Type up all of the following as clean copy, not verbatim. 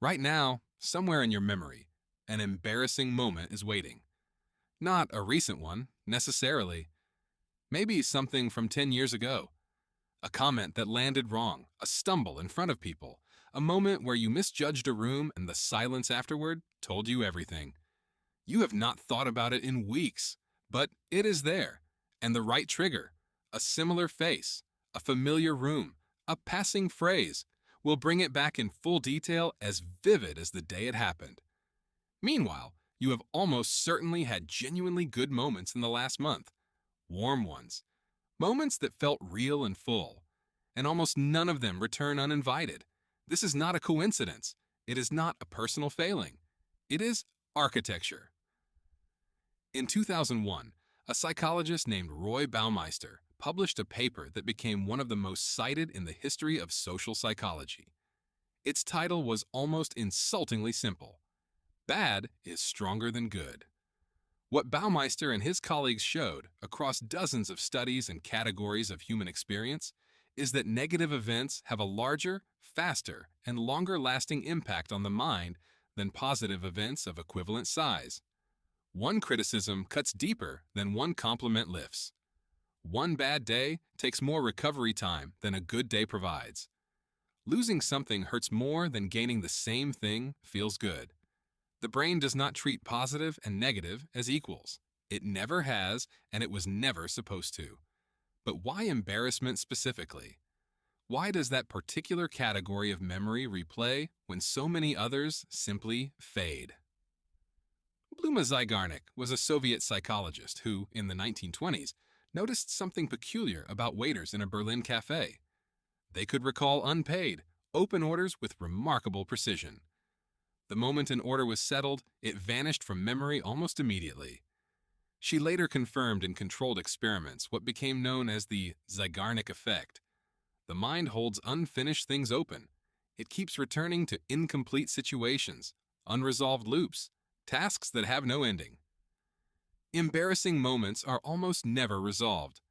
Right now, somewhere in your memory, an embarrassing moment is waiting. Not a recent one, necessarily. Maybe something from 10 years ago. A comment that landed wrong, a stumble in front of people, a moment where you misjudged a room and the silence afterward told you everything. You have not thought about it in weeks, but it is there, and the right trigger, a similar face, a familiar room, a passing phrase, will bring it back in full detail as vivid as the day it happened. Meanwhile, you have almost certainly had genuinely good moments in the last month. Warm ones. Moments that felt real and full. And almost none of them return uninvited. This is not a coincidence. It is not a personal failing. It is architecture. In 2001, a psychologist named Roy Baumeister published a paper that became one of the most cited in the history of social psychology. Its title was almost insultingly simple. Bad is stronger than good. What Baumeister and his colleagues showed across dozens of studies and categories of human experience is that negative events have a larger, faster, and longer-lasting impact on the mind than positive events of equivalent size. One criticism cuts deeper than one compliment lifts. One bad day takes more recovery time than a good day provides. Losing something hurts more than gaining the same thing feels good. The brain does not treat positive and negative as equals. It never has, and it was never supposed to. But why embarrassment specifically? Why does that particular category of memory replay when so many others simply fade? Bluma Zeigarnik was a Soviet psychologist who, in the 1920s, noticed something peculiar about waiters in a Berlin cafe. They could recall unpaid, open orders with remarkable precision. The moment an order was settled, it vanished from memory almost immediately. She later confirmed in controlled experiments what became known as the Zeigarnik effect. The mind holds unfinished things open. It keeps returning to incomplete situations, unresolved loops, tasks that have no ending. Embarrassing moments are almost never resolved.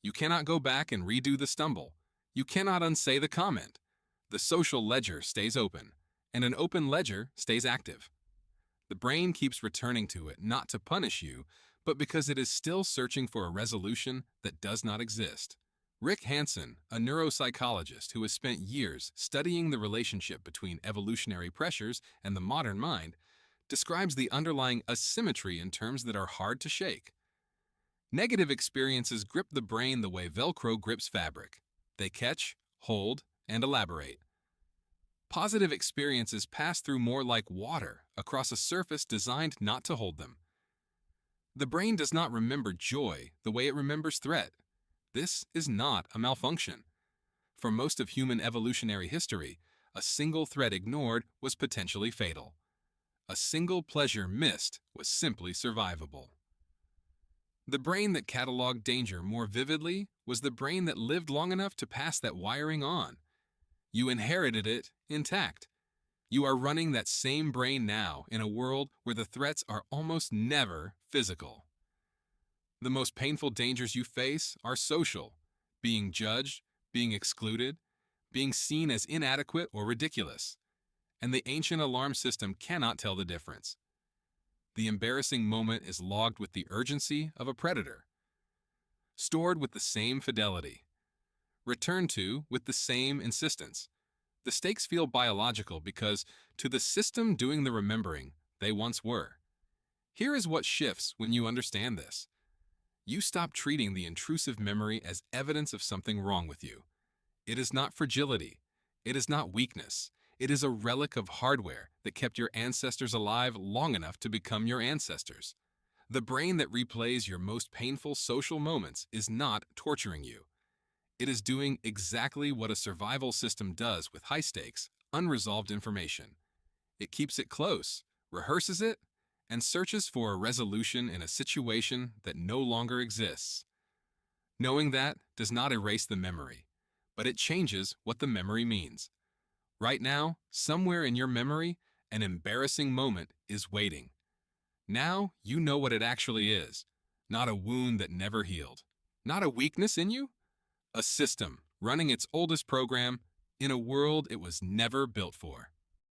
You cannot go back and redo the stumble. You cannot unsay the comment. The social ledger stays open, and an open ledger stays active. The brain keeps returning to it not to punish you, but because it is still searching for a resolution that does not exist. Rick Hanson, a neuropsychologist who has spent years studying the relationship between evolutionary pressures and the modern mind, describes the underlying asymmetry in terms that are hard to shake. Negative experiences grip the brain the way velcro grips fabric. They catch, hold, and elaborate. Positive experiences pass through more like water across a surface designed not to hold them. The brain does not remember joy the way it remembers threat. This is not a malfunction. For most of human evolutionary history, a single threat ignored was potentially fatal. A single pleasure missed was simply survivable. The brain that cataloged danger more vividly was the brain that lived long enough to pass that wiring on. You inherited it intact. You are running that same brain now in a world where the threats are almost never physical. The most painful dangers you face are social, being judged, being excluded, being seen as inadequate or ridiculous. And the ancient alarm system cannot tell the difference. The embarrassing moment is logged with the urgency of a predator, stored with the same fidelity, returned to with the same insistence. The stakes feel biological because, to the system doing the remembering, they once were. Here is what shifts when you understand this. You stop treating the intrusive memory as evidence of something wrong with you. It is not fragility. It is not weakness. It is a relic of hardware that kept your ancestors alive long enough to become your ancestors. The brain that replays your most painful social moments is not torturing you. It is doing exactly what a survival system does with high-stakes, unresolved information. It keeps it close, rehearses it, and searches for a resolution in a situation that no longer exists. Knowing that does not erase the memory, but it changes what the memory means. Right now, somewhere in your memory, an embarrassing moment is waiting. Now you know what it actually is, not a wound that never healed, not a weakness in you, a system running its oldest program in a world it was never built for.